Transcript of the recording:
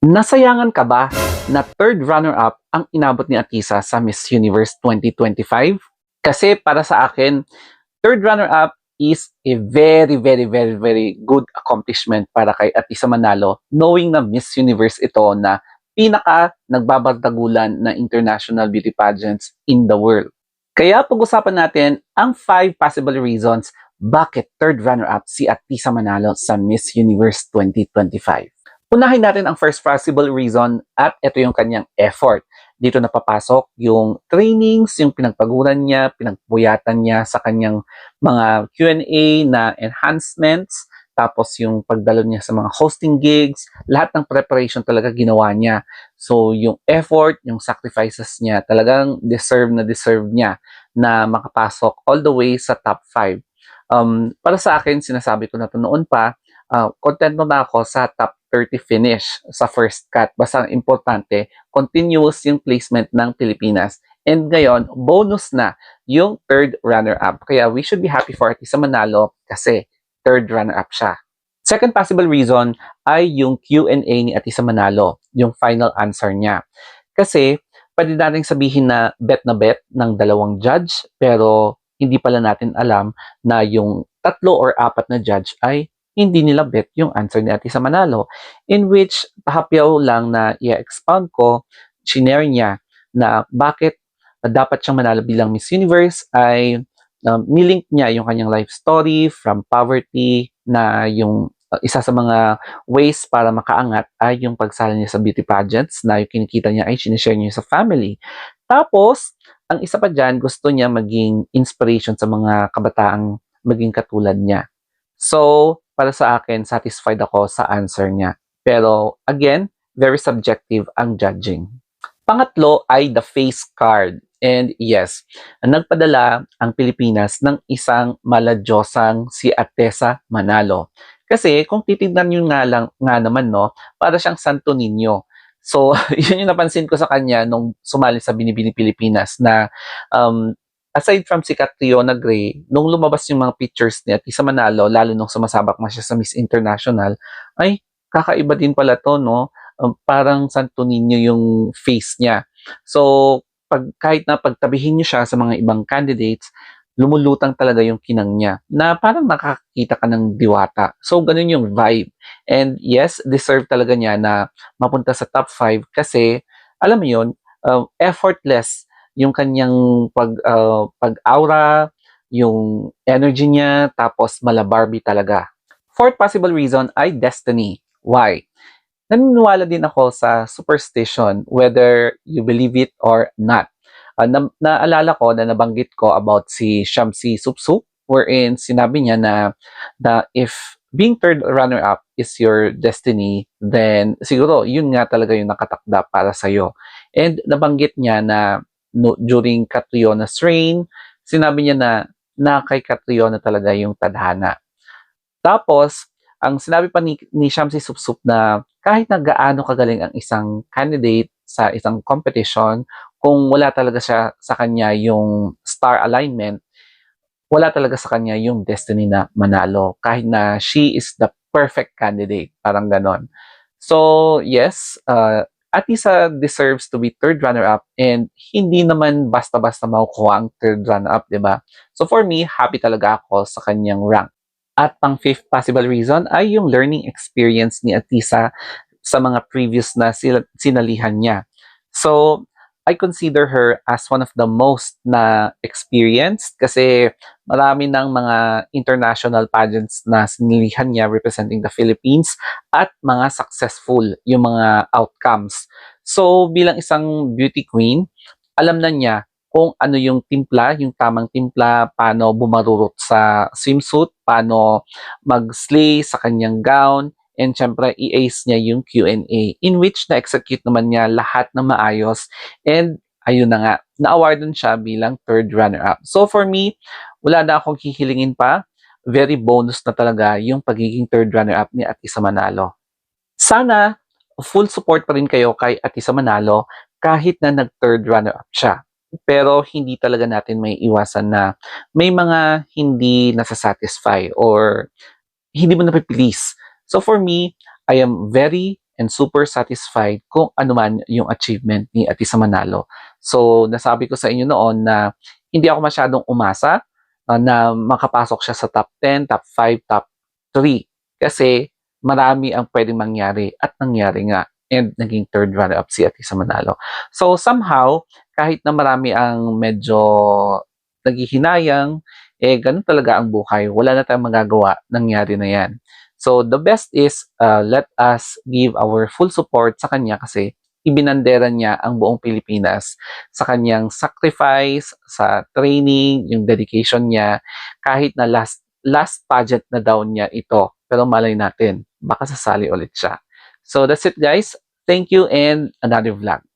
Nasayangan ka ba na third runner-up ang inabot ni Atisa sa Miss Universe 2025? Kasi para sa akin, third runner-up is a very good accomplishment para kay Atisa Manalo, knowing na Miss Universe ito na pinaka nagbabardagulan na international beauty pageants in the world. Kaya pag-usapan natin ang 5 possible reasons bakit third runner-up si Atisa Manalo sa Miss Universe 2025. Unahin natin ang first possible reason at ito yung kanyang effort. Dito napapasok yung trainings, yung pinagpaguran niya, pinagpuyatan niya sa kanyang mga Q&A na enhancements, tapos yung pagdalo niya sa mga hosting gigs, lahat ng preparation talaga ginawa niya. So yung effort, yung sacrifices niya, talagang deserve niya na makapasok all the way sa top 5. Para sa akin, sinasabi ko na ito noon pa, contento na ako sa top 30 finish sa first cut. Basta ang importante, continuous yung placement ng Pilipinas. And ngayon, bonus na yung third runner-up. Kaya we should be happy for Atisa Manalo kasi third runner-up siya. Second possible reason ay yung Q&A ni Atisa Manalo, yung final answer niya. Kasi pwede natin sabihin na bet ng dalawang judge, pero hindi pala natin alam na yung 3 or 4 na judge ay hindi nila bet yung answer ni Atisa Manalo, in which pahapyaw lang na i-expound ko, shinare niya na bakit dapat siyang manalo bilang Miss Universe ay nilink niya yung kanyang life story from poverty na yung isa sa mga ways para makaangat ay yung pagsali niya sa beauty pageants na yung kinikita niya ay sinishare niya sa family. Tapos, ang isa pa dyan, gusto niya maging inspiration sa mga kabataang maging katulad niya. So, para sa akin, satisfied ako sa answer niya. Pero, again, very subjective ang judging. Pangatlo ay the face card. And yes, nagpadala ang Pilipinas ng isang maladyosang si Atesa Manalo. Kasi kung titignan nyo nga naman, no, para siyang Santo Niño. So, yun yung napansin ko sa kanya nung sumali sa Binibini Pilipinas na aside from si Catriona Gray, nung lumabas yung mga pictures ni Atisa Manalo, lalo nung sumasabak na siya sa Miss International, ay kakaiba din pala to, no? Parang Santo Niño yung face niya. So, kahit na pagtabihin niyo siya sa mga ibang candidates, lumulutang talaga yung kinang niya na parang nakakita ka ng diwata. So, ganun yung vibe. And yes, deserve talaga niya na mapunta sa top 5 kasi, alam mo yun, effortless yung kanyang pag-aura, yung energy niya, tapos mala Barbie talaga. Fourth possible reason ay destiny. Why? Naniniwala din ako sa superstition, whether you believe it or not. Naalala ko na nabanggit ko about si Shamsi Supsup, wherein sinabi niya na if being third runner-up is your destiny, then siguro yun nga talaga yung nakatakda para sa'yo. And nabanggit niya na during Catriona's reign, sinabi niya na kay Catriona talaga yung tadhana. Tapos, ang sinabi pa ni Shamsi Supsup na kahit na gaano kagaling ang isang candidate sa isang competition, kung wala talaga siya sa kanya yung star alignment, wala talaga sa kanya yung destiny na manalo. Kahit na she is the perfect candidate. Parang ganon. So, yes, Atisa deserves to be third runner-up and hindi naman basta-basta makukuha ang third runner-up, di ba? So, for me, happy talaga ako sa kanyang rank. At pang fifth possible reason ay yung learning experience ni Atisa sa mga previous na sinalihan niya. So, I consider her as one of the most na experienced kasi marami ng mga international pageants na sinilihan niya representing the Philippines at mga successful yung mga outcomes. So, bilang isang beauty queen, alam na niya kung ano yung timpla, yung tamang timpla, paano bumarurot sa swimsuit, paano mag-slay sa kanyang gown, and syempre i-ace niya yung Q&A in which na-execute naman niya lahat ng maayos and ayun na nga, na-awardan siya bilang third runner-up. So for me, wala na akong hihilingin pa, very bonus na talaga yung pagiging third runner-up ni Atisa Manalo. Sana full support pa rin kayo kay Atisa Manalo kahit na nag-third runner-up siya. Pero hindi talaga natin may iwasan na may mga hindi nasasatisfy or hindi mo napipilis. So for me, I am very and super satisfied kung ano man yung achievement ni Atisa Manalo. So, nasabi ko sa inyo noon na hindi ako masyadong umasa na makapasok siya sa top 10, top 5, top 3. Kasi marami ang pwedeng mangyari at nangyari nga and naging third runner-up si Atisa Manalo. So somehow, kahit na marami ang medyo naghihinayang, ganun talaga ang buhay. Wala na tayong magagawa, nangyari na yan. So the best is let us give our full support sa kanya kasi ibinandera niya ang buong Pilipinas sa kanyang sacrifice, sa training, yung dedication niya, kahit na last pageant na daw niya ito. Pero malay natin, baka sasali ulit siya. So that's it guys. Thank you and another vlog.